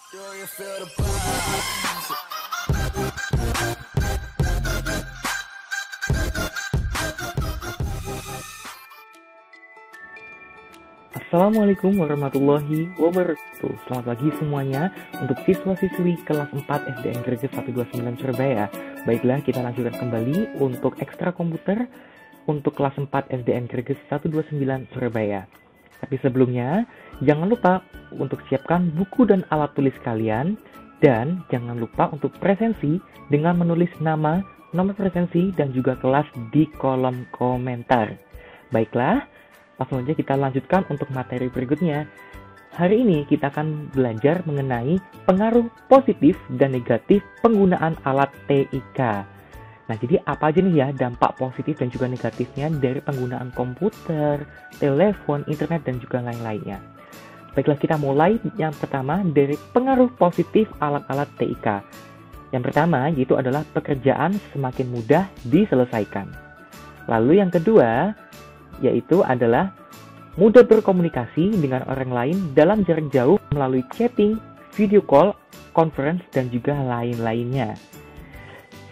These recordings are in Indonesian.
Assalamualaikum warahmatullahi wabarakatuh. Selamat pagi semuanya untuk siswa-siswi kelas 4 SDN Greges 129 Surabaya. Baiklah, kita lanjutkan kembali untuk ekstra komputer untuk kelas 4 SDN Greges 129 Surabaya. Tapi sebelumnya, jangan lupa untuk siapkan buku dan alat tulis kalian, dan jangan lupa untuk presensi dengan menulis nama, nomor presensi, dan juga kelas di kolom komentar. Baiklah, langsung aja kita lanjutkan untuk materi berikutnya. Hari ini kita akan belajar mengenai pengaruh positif dan negatif penggunaan alat TIK. Nah, jadi apa aja nih ya dampak positif dan juga negatifnya dari penggunaan komputer, telepon, internet, dan juga lain-lainnya. Baiklah, kita mulai yang pertama dari pengaruh positif alat-alat TIK. Yang pertama yaitu adalah pekerjaan semakin mudah diselesaikan. Lalu yang kedua yaitu adalah mudah berkomunikasi dengan orang lain dalam jarak jauh melalui chatting, video call, conference, dan juga lain-lainnya.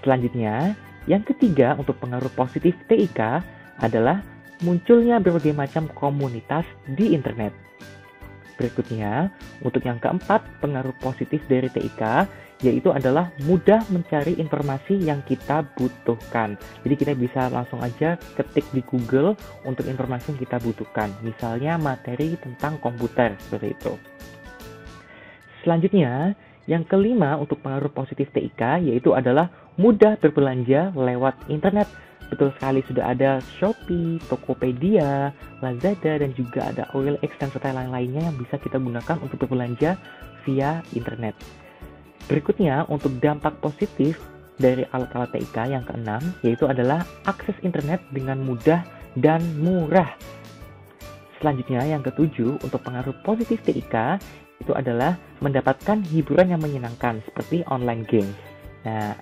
Selanjutnya, yang ketiga untuk pengaruh positif TIK adalah munculnya berbagai macam komunitas di internet. Berikutnya, untuk yang keempat, pengaruh positif dari TIK yaitu adalah mudah mencari informasi yang kita butuhkan. Jadi kita bisa langsung aja ketik di Google untuk informasi yang kita butuhkan. Misalnya materi tentang komputer, seperti itu. Selanjutnya, yang kelima untuk pengaruh positif TIK yaitu adalah mudah berbelanja lewat internet. Betul sekali, sudah ada Shopee, Tokopedia, Lazada, dan juga ada OLX dan serta lain-lainnya yang bisa kita gunakan untuk berbelanja via internet. Berikutnya, untuk dampak positif dari alat-alat TIK yang keenam, yaitu adalah akses internet dengan mudah dan murah. Selanjutnya, yang ketujuh, untuk pengaruh positif TIK, itu adalah mendapatkan hiburan yang menyenangkan, seperti online games. Nah,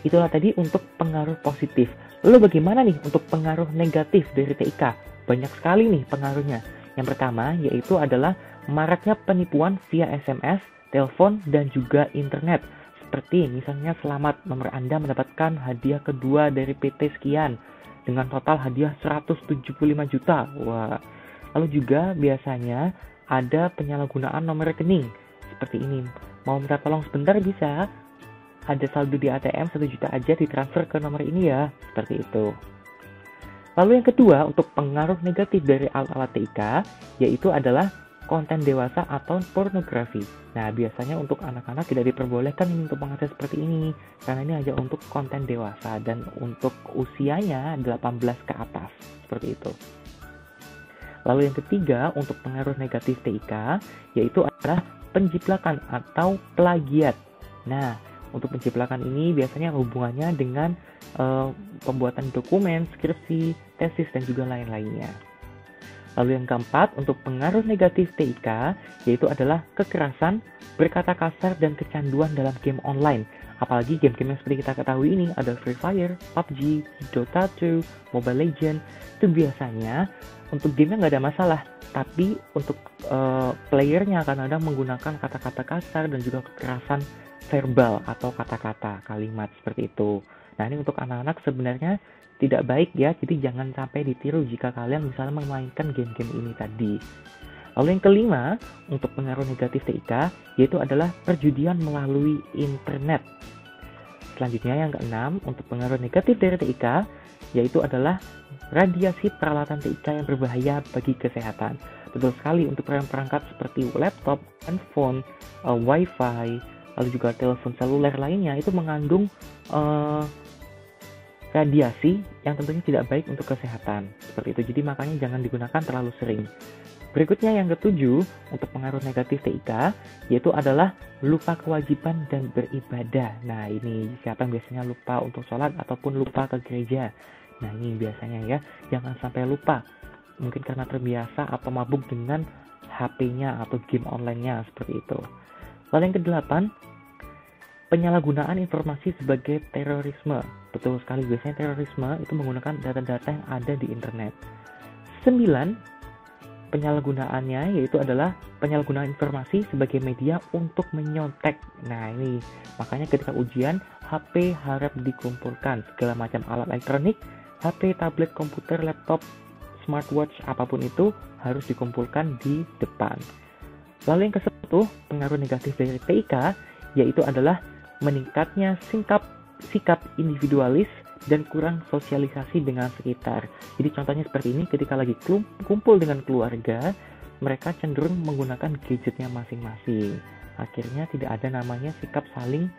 itulah tadi untuk pengaruh positif. Lalu bagaimana nih untuk pengaruh negatif dari TIK? Banyak sekali nih pengaruhnya. Yang pertama, yaitu adalah maraknya penipuan via SMS, telepon, dan juga internet. Seperti misalnya selamat, nomor Anda mendapatkan hadiah kedua dari PT sekian dengan total hadiah 175 juta. Wah. Lalu juga biasanya ada penyalahgunaan nomor rekening. Seperti ini. Mau minta tolong sebentar bisa? Ada saldo di ATM 1 juta aja ditransfer ke nomor ini ya. Seperti itu. Lalu yang kedua untuk pengaruh negatif dari alat-alat TIK yaitu adalah konten dewasa atau pornografi. Nah, biasanya untuk anak-anak tidak diperbolehkan untuk mengakses seperti ini karena ini hanya untuk konten dewasa dan untuk usianya 18 ke atas. Seperti itu. Lalu yang ketiga untuk pengaruh negatif TIK yaitu adalah penjiplakan atau plagiat. Nah, untuk penjiplakan ini biasanya hubungannya dengan pembuatan dokumen, skripsi, tesis, dan juga lain-lainnya. Lalu yang keempat, untuk pengaruh negatif TIK, yaitu adalah kekerasan, berkata kasar, dan kecanduan dalam game online. Apalagi game-game yang seperti kita ketahui ini, ada Free Fire, PUBG, Dota 2, Mobile Legends. Itu biasanya untuk game-nya nggak ada masalah, tapi untuk playernya kadang-kadang menggunakan kata-kata kasar dan juga kekerasan verbal atau kata-kata, kalimat seperti itu. Nah, ini untuk anak-anak sebenarnya tidak baik ya, jadi jangan sampai ditiru jika kalian misalnya memainkan game-game ini tadi. Lalu yang kelima, untuk pengaruh negatif TIK, yaitu adalah perjudian melalui internet. Selanjutnya yang keenam, untuk pengaruh negatif dari TIK, yaitu adalah radiasi peralatan TIK yang berbahaya bagi kesehatan. Betul sekali, untuk perangkat seperti laptop, handphone, wifi, lalu juga telepon seluler lainnya, itu mengandung radiasi yang tentunya tidak baik untuk kesehatan. Seperti itu, jadi makanya jangan digunakan terlalu sering. Berikutnya yang ketujuh, untuk pengaruh negatif TIK, yaitu adalah lupa kewajiban dan beribadah. Nah, ini siapa yang biasanya lupa untuk sholat ataupun lupa ke gereja. Nah, ini biasanya ya, jangan sampai lupa. Mungkin karena terbiasa atau mabuk dengan HP-nya atau game online-nya, seperti itu. Lalu yang kedelapan, penyalahgunaan informasi sebagai terorisme. Betul sekali, biasanya terorisme itu menggunakan data-data yang ada di internet. 9, Penyalahgunaannya yaitu adalah penyalahgunaan informasi sebagai media untuk menyontek. Nah ini, makanya ketika ujian, HP harap dikumpulkan. Segala macam alat elektronik, HP, tablet, komputer, laptop, smartwatch, apapun itu harus dikumpulkan di depan. Lalu yang ke-10, pengaruh negatif dari TIK, yaitu adalah meningkatnya sikap individualis dan kurang sosialisasi dengan sekitar. Jadi contohnya seperti ini, ketika lagi kumpul dengan keluarga, mereka cenderung menggunakan gadgetnya masing-masing. Akhirnya tidak ada namanya sikap saling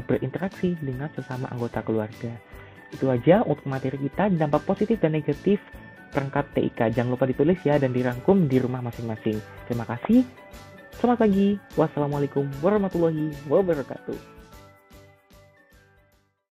berinteraksi dengan sesama anggota keluarga. Itu aja untuk materi kita, dampak positif dan negatif perangkat TIK. Jangan lupa ditulis ya dan dirangkum di rumah masing-masing. Terima kasih. Selamat pagi. Wassalamualaikum warahmatullahi wabarakatuh.